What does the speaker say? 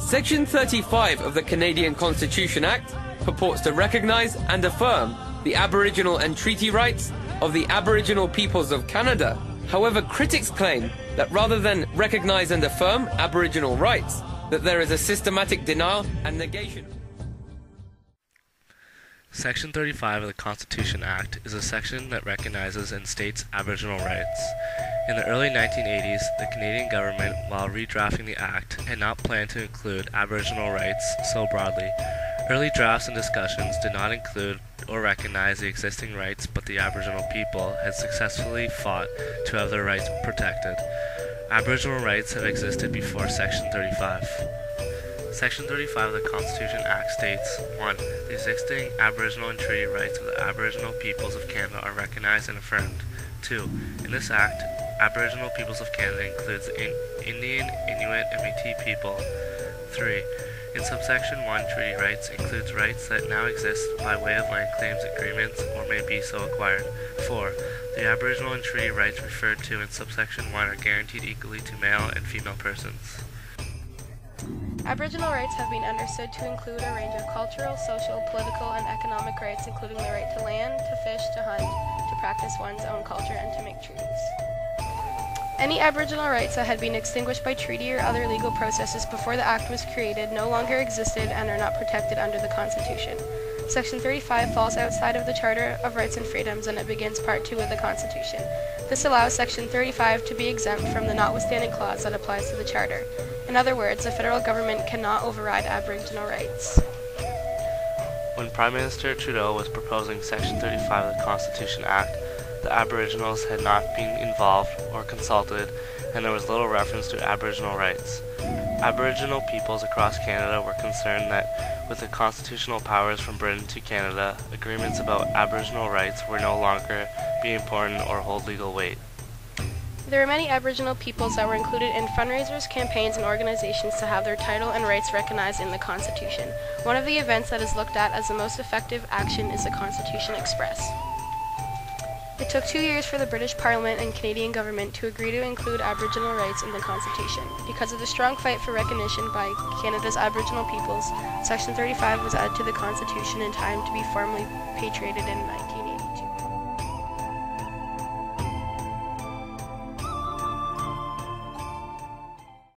Section 35 of the Canadian Constitution Act purports to recognise and affirm the Aboriginal and treaty rights of the Aboriginal peoples of Canada. However, critics claim that rather than recognise and affirm Aboriginal rights, that there is a systematic denial and negation. Section 35 of the Constitution Act is a section that recognizes and states Aboriginal rights. In the early 1980s, the Canadian government, while redrafting the Act, had not planned to include Aboriginal rights so broadly. Early drafts and discussions did not include or recognize the existing rights, but the Aboriginal people had successfully fought to have their rights protected. Aboriginal rights have existed before Section 35. Section 35 of the Constitution Act states, 1. The existing Aboriginal and treaty rights of the Aboriginal peoples of Canada are recognized and affirmed. 2. In this Act, Aboriginal peoples of Canada includes Indian, Inuit, and Métis people. 3. In subsection 1, treaty rights includes rights that now exist by way of land claims, agreements, or may be so acquired. 4. The Aboriginal and treaty rights referred to in subsection 1 are guaranteed equally to male and female persons. Aboriginal rights have been understood to include a range of cultural, social, political, and economic rights, including the right to land, to fish, to hunt, to practice one's own culture, and to make treaties. Any Aboriginal rights that had been extinguished by treaty or other legal processes before the Act was created no longer existed and are not protected under the Constitution. Section 35 falls outside of the Charter of Rights and Freedoms, and it begins Part 2 of the Constitution. This allows Section 35 to be exempt from the notwithstanding clause that applies to the Charter. In other words, the federal government cannot override Aboriginal rights. When Prime Minister Trudeau was proposing Section 35 of the Constitution Act, the Aboriginals had not been involved or consulted, and there was little reference to Aboriginal rights. Aboriginal peoples across Canada were concerned that with the constitutional powers from Britain to Canada, agreements about Aboriginal rights were no longer be important or hold legal weight. There were many Aboriginal peoples that were included in fundraisers, campaigns, and organizations to have their title and rights recognized in the Constitution. One of the events that is looked at as the most effective action is the Constitution Express. It took 2 years for the British Parliament and Canadian government to agree to include Aboriginal rights in the Constitution. Because of the strong fight for recognition by Canada's Aboriginal peoples, Section 35 was added to the Constitution in time to be formally patriated in 1990.